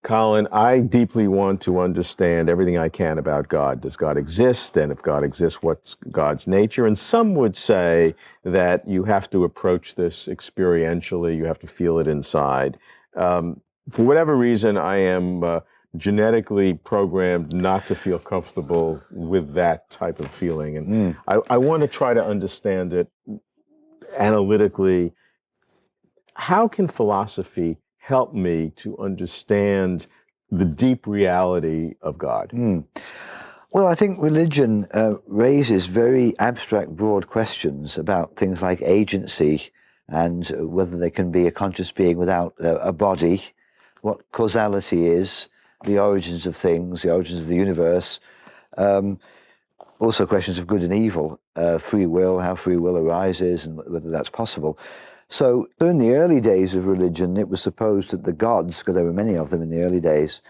Colin, I deeply want to understand everything I can about God. Does God exist? And if God exists, what's God's nature? And some would say that you have to approach this experientially, you have to feel it inside. For whatever reason, I am genetically programmed not to feel comfortable with that type of feeling. And I want to try to understand it analytically. How can philosophy help me to understand the deep reality of God? Well, I think religion raises very abstract, broad questions about things like agency and whether there can be a conscious being without a body, what causality is, the origins of things, the origins of the universe, also questions of good and evil, free will, how free will arises and whether that's possible. So in the early days of religion, it was supposed that the gods, because there were many of them in the early days,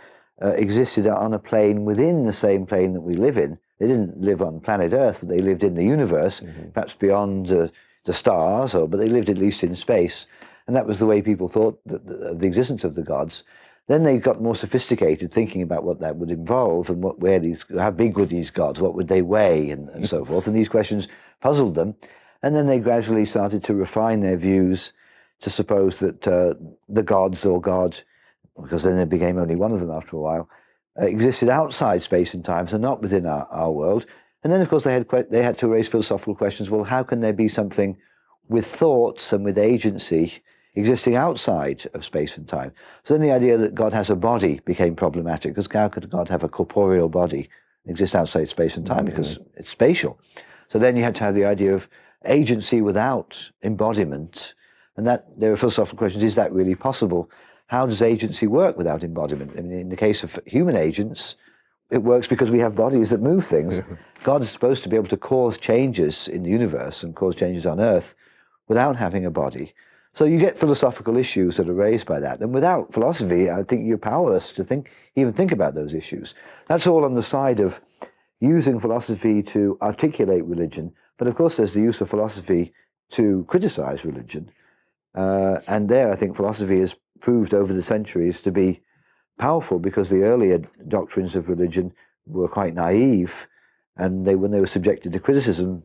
existed on a plane within the same plane that we live in. They didn't live on planet Earth, but they lived in the universe, perhaps beyond the stars, but they lived at least in space. And that was the way people thought of the existence of the gods. Then they got more sophisticated, thinking about what that would involve and how big were these gods, what would they weigh, and so forth. And these questions puzzled them. And then they gradually started to refine their views to suppose that the gods or God, because then there became only one of them after a while, existed outside space and time, so not within our world. And then, of course, they had to raise philosophical questions. Well, how can there be something with thoughts and with agency existing outside of space and time? So then the idea that God has a body became problematic, because how could God have a corporeal body exist outside space and time? Because it's spatial. So then you had to have the idea of agency without embodiment, and that there are philosophical questions: is that really possible? How does agency work without embodiment? I mean, in the case of human agents, it works because we have bodies that move things. God is supposed to be able to cause changes in the universe and cause changes on Earth without having a body. So you get philosophical issues that are raised by that. And without philosophy, I think you're powerless to even think about those issues. That's all on the side of using philosophy to articulate religion. But of course, there's the use of philosophy to criticize religion. And there, I think philosophy has proved over the centuries to be powerful, because the earlier doctrines of religion were quite naive. And when they were subjected to criticism,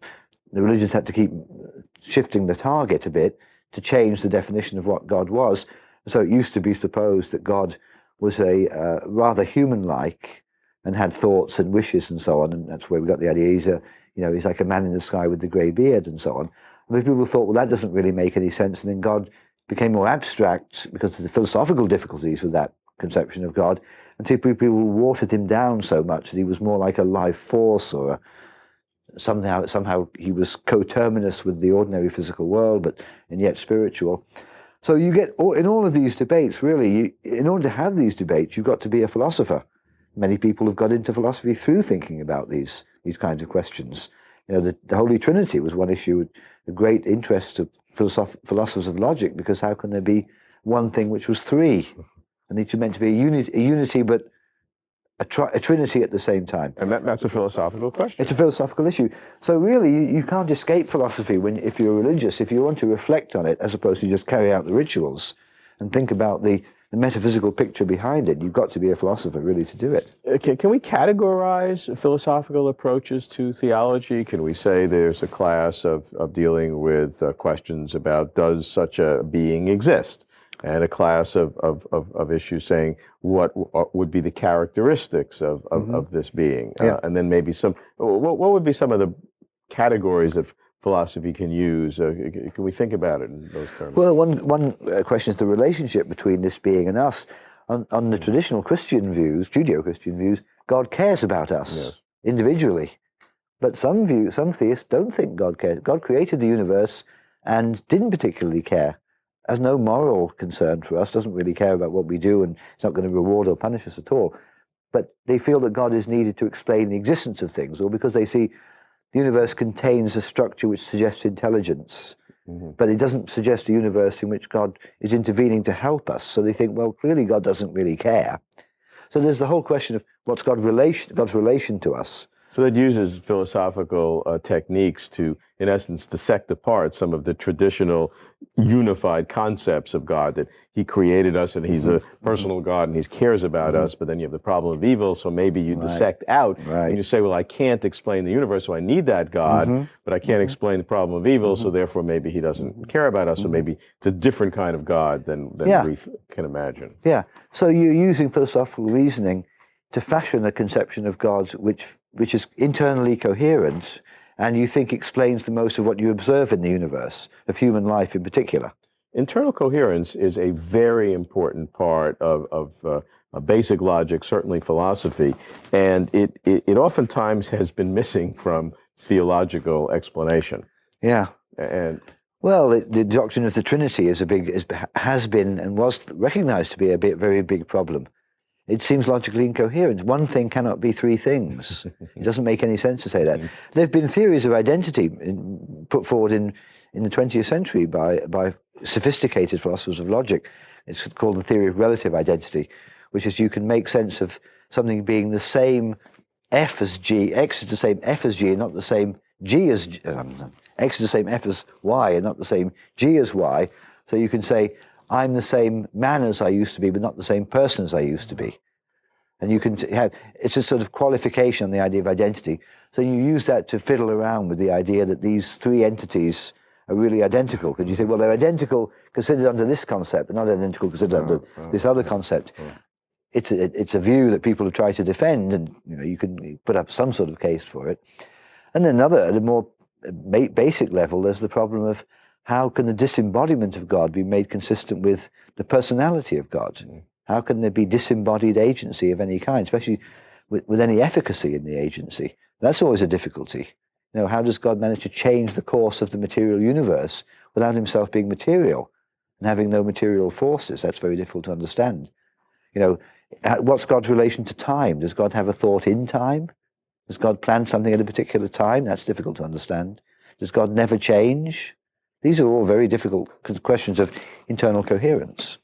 the religions had to keep shifting the target a bit to change the definition of what God was. So it used to be supposed that God was a rather human-like and had thoughts and wishes and so on, and that's where we got the idea he's like a man in the sky with the grey beard and so on. But people thought, well, that doesn't really make any sense, and then God became more abstract because of the philosophical difficulties with that conception of God, and so people watered him down so much that he was more like a life force, or somehow he was coterminous with the ordinary physical world, and yet spiritual. So you get in all of these debates, really, in order to have these debates, you've got to be a philosopher. Many people have got into philosophy through thinking about these kinds of questions. The Holy Trinity was one issue, a great interest of philosophers of logic, because how can there be one thing which was three? And each are meant to be a unity, but a trinity at the same time. And that's a philosophical question. It's a philosophical issue. So really, you can't escape philosophy if you're religious, if you want to reflect on it, as opposed to just carry out the rituals and think about the metaphysical picture behind it. You've got to be a philosopher, really, to do it. Can we categorize philosophical approaches to theology? Can we say there's a class of dealing with questions about, does such a being exist? And a class of issues saying what would be the characteristics of this being? And then maybe what would be some of the categories of philosophy can use? Can we think about it in those terms? Well, one question is the relationship between this being and us. On the traditional Christian views, Judeo-Christian views, God cares about us individually. But some theists don't think God cares. God created the universe and didn't particularly care. Has no moral concern for us, doesn't really care about what we do, and it's not going to reward or punish us at all. But they feel that God is needed to explain the existence of things, or because they see the universe contains a structure which suggests intelligence, but it doesn't suggest a universe in which God is intervening to help us. So they think, well, clearly God doesn't really care. So there's the whole question of what's God's relation to us. So that uses philosophical techniques to, in essence, dissect apart some of the traditional unified concepts of God, that he created us and he's a personal God and he cares about us, but then you have the problem of evil, so maybe you dissect out and you say, well, I can't explain the universe, so I need that God, but I can't explain the problem of evil, so therefore maybe he doesn't care about us, or maybe it's a different kind of God than we can imagine. Yeah, so you're using philosophical reasoning to fashion a conception of God which is internally coherent, and you think explains the most of what you observe in the universe, of human life in particular. Internal coherence is a very important part of basic logic, certainly philosophy, and it oftentimes has been missing from theological explanation. Yeah. And well, the doctrine of the Trinity has been and was recognized to be a very big problem. It seems logically incoherent. One thing cannot be three things. It doesn't make any sense to say that. There have been theories of identity put forward in the 20th century by sophisticated philosophers of logic. It's called the theory of relative identity, which is you can make sense of something being the same f as g, x is the same f as g and not the same g as x is the same f as y and not the same g as y. So you can say, I'm the same man as I used to be, but not the same person as I used to be. And you can have, it's a sort of qualification on the idea of identity. So you use that to fiddle around with the idea that these three entities are really identical. Because you say, well, they're identical considered under this concept, but not identical considered under this other concept. It's a view that people have tried to defend, and you can put up some sort of case for it. And then at a more basic level, there's the problem of how can the disembodiment of God be made consistent with the personality of God? How can there be disembodied agency of any kind, especially with any efficacy in the agency? That's always a difficulty. How does God manage to change the course of the material universe without himself being material and having no material forces? That's very difficult to understand. What's God's relation to time? Does God have a thought in time? Does God plan something at a particular time? That's difficult to understand. Does God never change? These are all very difficult questions of internal coherence.